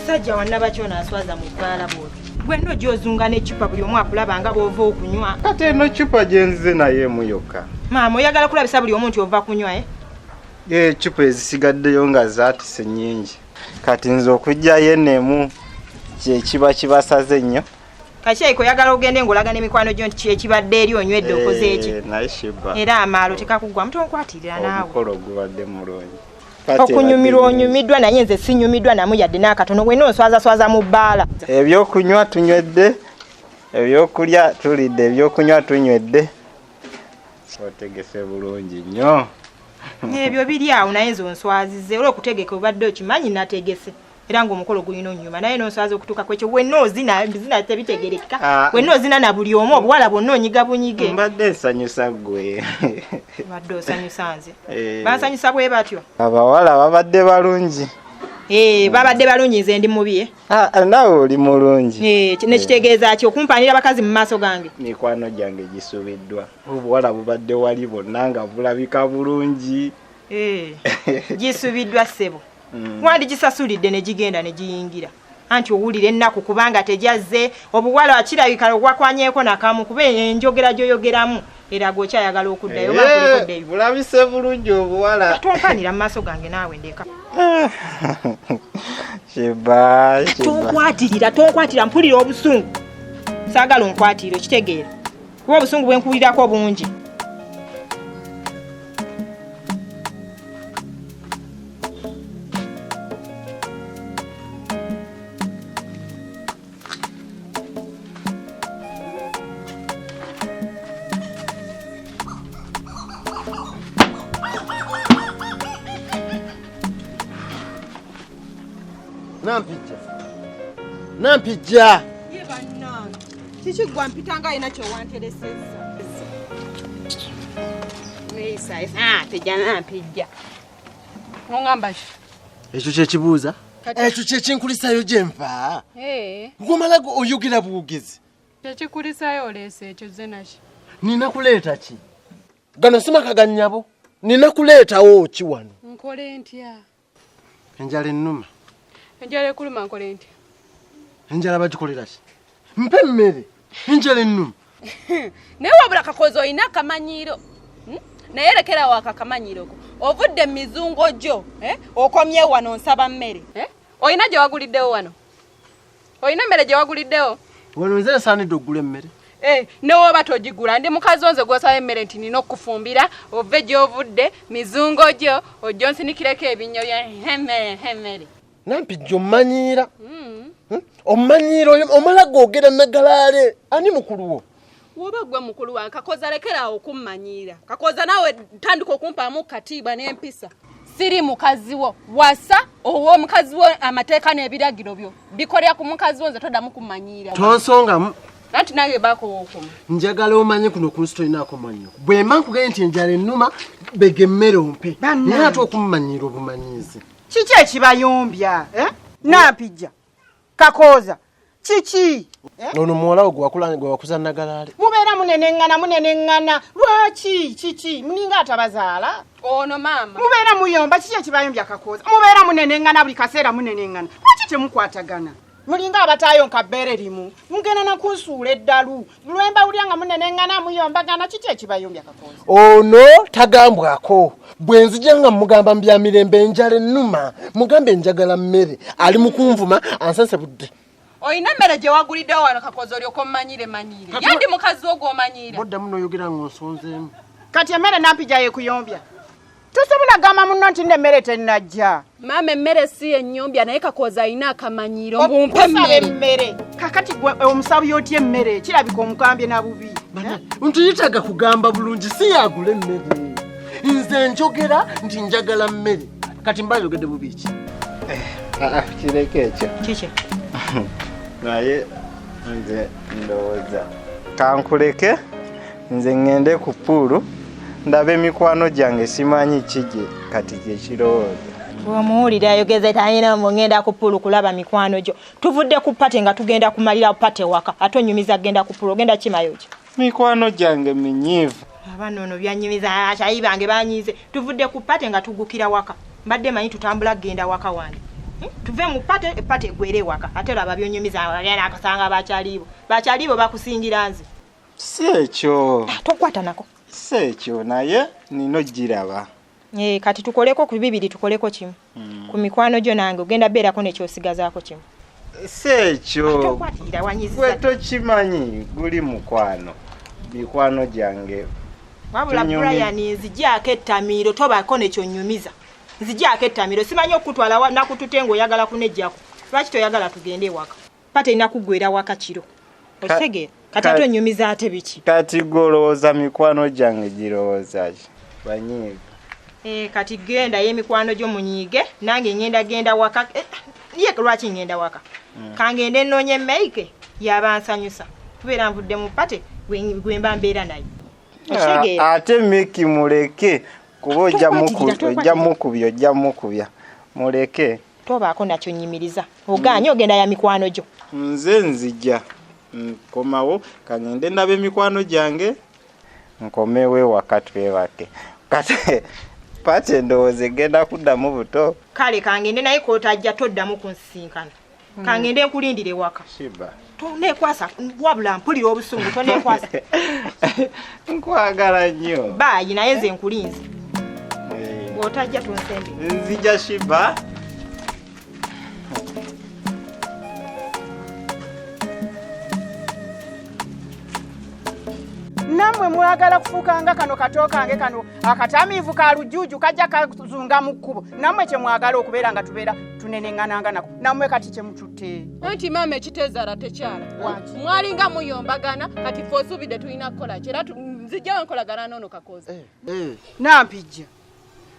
Sajja wannabakyo aswaza mu bbaala bwoti. Gwe nno gy'ozunga n'eccupa buli omu akulaba nga bw'ova okunywa. Kati eno ccupa gye nzize naye emu yokka. Maama oyagala kulabisa buli omu nti ova kunywa Eccupa ezisigaddeyo nga zaatise nnyingi. Kati nze okujjayo ennemu kyekiba kibasaze ennyo. Kakyayiko oyagala ogende ng'olagana emikwano gyo nti kyekibadde eri onywedde okoze eki. Naye Sheba. Era amaalo tekakugwa mutonkwatirira naawe. Omukolo gubadde mulungi. Okunyumirwa onyumiddwa naye nze sinyumiddwa namu yadde n'akatono wenna onswaza mu bbaala. Ebyokunywa tunywedde, ebyokulya tulidde, ebyokunywa tunywedde. Otegese bulungi nnyo. Ebyo biri awo naye nze onswazize olw'okutegeka obadde okimanyi nategese. Era ng'omukolo gulina onyuma naye n'onswaza okutuuka kwekyo wenna ozina tebitegereka. Wenna ozina na buli omu obuwala bwonna onyiga bunyige. Mbadde nsanyusa ggwe. Mbadde osanyusa nze. Bansanyusa bwe batyo. Abawala babadde balungi. Babadde balungi nze ndi mubi Naawe oli mulungi. Nekitegeeza ki okumpanira abakazi mu maaso gange? Mikwano gyange gisubiddwa. Obuwala bubadde wali bonna nga bulabika bulungi. Gisubiddwa ssebo. Wandi gisasulidde ne gigenda ne giyingira. Anti owulire ennaku kubanga tejazze obuwala akirabika ogwakwanyeeko nakamu kuba enjogera gyoyogeramu era gwokyayagala okuddayo bakulikoddeyo. Bulabise bulungi obuwala. Tompanira mu maaso gange naawe ndeka. Sheba. Tonkwatirira mpulira obusungu. Saagala onkwatire okitegeera. Kuba obusungu bwe nkuwulirako bungi. Nampijja. Ye banna. Kiki gwa mpitanga ina kyo wantereseza. Pijja nampijja. Ngamba shi. Ekyo kye kibuuza? Ekyo kye kinkulisayo gye nva. Ngomala oyogera buwugizi. Kye kikulisayo oleese ekyo ze naki. Nina kuleeta ki? Gano simaka gannyabo. Nina kuleetawo ki wano? Nkole ntya? Enjala ennuma. Enjala ekuluma nkole ntya? Enjala bagikolera ki? Mpe mmere. Enjala ennuma. Naye wabula Kakozi oyina akamanyiiro. Naye lekera wakakamanyiro ko. Ovudde mizungo gyo, okomye wano nsaba mmere. Oyina gye waguliddewo wano. Oyina mmere gye waguliddewo. Wano nze saanidde oggula emmere. Ne woba togigula ndi mukazi onze gw'osaba emmere nti nina okufumbira ove gy'ovudde mizungo gyo ojjo nsinikireko ebinnyo bya hemmere. Nampijja omanyiira. Omanyiira omala gwogera nagalaale. Ani mukulu wo? Woba gwe mukulu wange Kakozi alekera okummanyiira. Kakozi naawe tandika okumpaamu katiibwa n'empisa. Siri mukazi wo. Wasa owo mukazi wo amateeka n'ebiragiro byo. Bikolera ku mukazi wo nze toddamu kummanyiira. Tonsongamu. Nanti naye baako okuma. Njagala omanye kuno ku nsito inaako manyo. Bwe mankugaye nti enjala ennuma begemmere ompe. Naye ate okummanyiira obumanyiizi. Kiki ekibayombya? Nampijja. Kakoza. Kiki? Ono muwala wo gwe wakuza nagalaale. Mubeera munenengana. Lwaki? Kiki? Muninga atabazaala? Ono maama. Mubeera muyomba kiki ekibayombya Kakoza? Mubeera munenengana buli kaseera munenengana. Lwaki temukwatagana? Mulinga abataayo nkabbeere limu. Mugenda na kunsuula eddalu. Lwemba ulya nga munenengana muyombagana kiki ekibayombya Kakoza? Ono tagambwako. Bwe nzija nga mugamba mbya mirembe enjala ennuma. Mugambe njagala mmere. Ali mu kunvuma ansanse budde. Oyina mmere gye waguliddewo wano Kakozi olyoka ommanyiire. Yandi mukazi wo gw'omanyiira. Bodda muno oyogera ng'onsonzeemu. Kati emmere Nampijja yekuyombya. Tosobola gamba munno nti n'emmere tennajja. Maama emmere si enyombya naye Kakozi ayina akamanyiiro mumpe emmere. Kakati gwe omusabi otya emmere kirabika omukambye na bubi. Nti yitaga kugamba bulungi si yagula emmere. Nze njogera nti njagala mmere. Kati mbayogedde bubi ki? Kireke ekyo. Kiki? Naye nze ndowooza kankuleke nze ngende ku puulu ndabe mikwano gyange simanyi kije kati kye kirowooza. Omuwulira ayogeze talina ngenda ku pulu kulaba mikwano gyo. Tuvudde ku pate nga tugenda kumalira pate waka. Ate onyumiza genda ku pulu ogenda kimayo ki? Mikwano gyange minyivu. Abano no byanyumiza achayi bange banyize. Tuvudde ku pate nga tugukira waka. Mbadde manyi tutambula genda waka wange. Tuve mu pate gwere waka. Ate laba byonyumiza agenda akasanga bakyalibo bakusingira nze. Sekyo. Tokwata nako. Sekyo naye nino giraba. Kati tukoleko ku bibiri tukoleko kimu. Ku mikwano gyo nange ogenda beerako ne kyosigazaako kimu. Sekyo. Tokwatira wanyiza. Gwe tokimanyi guli mukwano. Mikwano gyange. Wabula Brian nzijjaako ettamiro tobaako ne kyonyumiza. Nzijjaako ettamiro simanyi okutwala nakututengo oyagala kunejjako. Lwaki toyagala tugende ewaka? Pate inakugwera waka kiro. Otegeera. Kati ate onyumiza ate biki? Kati golowooza mikwano gyange girowooza ki? Banyiiga. Kati genda y'emikwano gyo munyiige nange ngenda waka. Ye lwaki ngenda waka? Kangende nnoonye meike yabansanyusa. Kubeera nvudde mu pate gwemba mbeera naye. Ate Miki muleke kuba ojja mukubya muleke. Tobaako nakyo nnyimiriza. Ogaanye ogenda ya mikwano gyo. Nze nzija nkomawo kangende ndabe mikwano gyange nkomewe wakati twebake. Kati pate ndowooza genda kuddamu buto. Kale kangende naye kootajja toddamu kunsinkana. Kangende nkulindire waka. Shiba. Tonekwasa wabula mpulira obusungu tonekwasa. Nkwagala nnyo. Baayi naye nze nkulinze. Otajja tunsembe. Nzija Shiba. Namwe mwagala kufukanga kano katokange kano akatamivu ka lujuju kajja kazunga mu kkubo. Namwe kye mwagala okubeera nga tubeera tunenengananga nako. Namwe kati kye mututte. Anti mama ekitezaala tekyala. Mwalinga muyombagana kati fosubide tulina kukola kyera nzijja nkolagana nono Kakoza. Nampijja.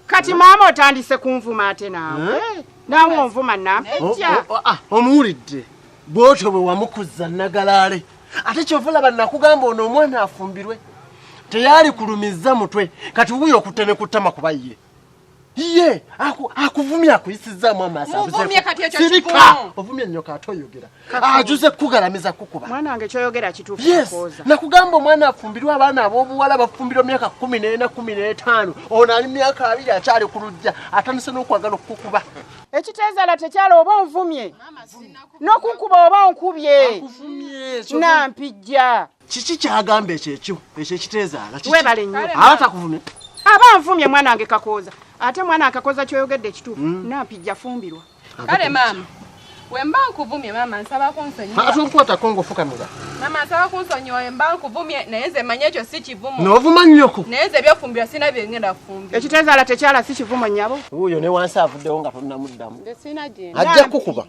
Kati mama otandise kunvuma ate naawe. Naawe onvuma nampijja. Omuwulidde. Bw'otyo bwe wamukuza Nagalaale. Ate kyovula bannakugamba ono omwana afumbirwe. Teyali kulumiza mutwe. Kati wuyo okutene kutama kuba ye. Ye akuvumya akuyisizaamu amaaso. Muvumye kati ekyo kifumu. Ovumye nnyo katoyogera. Ajuze kugalamiza kukuba. Mwana wange kyoyogera kituufu Kakoza. Nakugamba omwana afumbirwa abaana ab'obuwala bafumbirwa myaka 14 15. Ono ali myaka 2 akyali ku lujja atandise n'okwagala okukuba. Ekitezaala tekyala oba onvumye. N'okukuba oba onkubye. Akuvumye. Nampijja. Kiki kyagamba ekyo ekitezaala? Webale nnyo. Abatakuvumye. Aba nvumye mwana wange Kakoza. Ate mwana akakoza kyoyogedde ekituufu. Nampijja fumbirwa. Kale mama. Wemba nkuvumye mama nsaba kunsonyiwa. Atunkwata kongo fukamira. Mama nsaba kunsonyiwa wemba nkuvumye naye nze manye ekyo si kivumo. N'ovuma nnyoko. Naye nze byofumbirwa sina bye ngenda kufumbira. Ekitezaala tekyala si kivumo nnyabo. Wuyo ne wansi avuddewo nga tonnamuddamu. Nze sina genda. Ajja kukuba.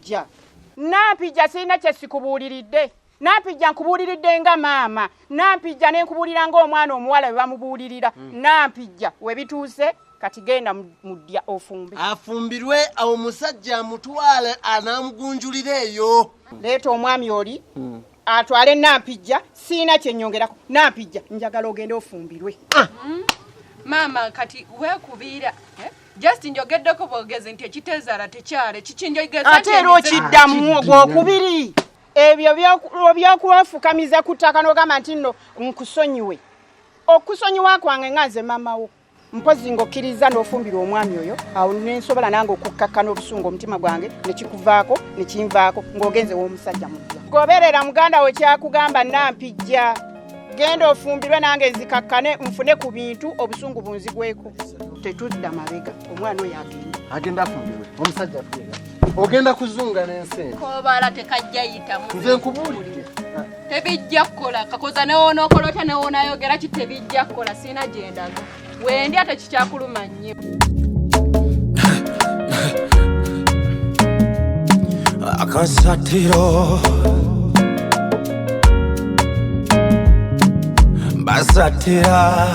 Nampijja sirina kye sikubuuliridde. Nampijja nkubuuliridde nga maama. Nampijja ne nkubuulira ng'omwana omuwala bwe bamubuulirira. Nampijja we bituuse kati genda mudya ofumbe. Afumbirwe omusajja amutwale anamugunjulira eyo. Leeta omwami oli atwale Nampijja siina kye nnyongerako. Nampijja njagala ogende ofumbirwe. Mama kati weekubiira. Just njogeddeko bwogezi nti ekitezaala tekyale kikinjogeza. Ate era okiddamu ogwokubiri. Ebyo by'okuwafukamiza ku ttaka n'ogamba nti nno nkusonyiwe. Okusonyiwa kwange nga nze maamawo. Mpozi ng'okkiriza n'ofumbira omwami oyo awo nensobola nange okukkakkana obusungu omutima gwange ne kikuvaako ne kinvaako ng'ogenze w'omusajja mujja. Goberera muganda we kyakugamba Nampijja. Genda ofumbirwe nange nzikakkane nfune ku bintu obusungu bunzigweko. Tetudda mabega omwana oyo agenda afumbirwe omusajja atuyega. Ogenda kuzunga n'ensenyi. Kobaala tekajja yitamu. Nze nkubuulidde. Tebijja kukola Kakoza ne wonookolota ne woonayogera ki tebijja kukola sina gyendaga. Wendi ate kikyakuluma nnyo. Akasatiro basatira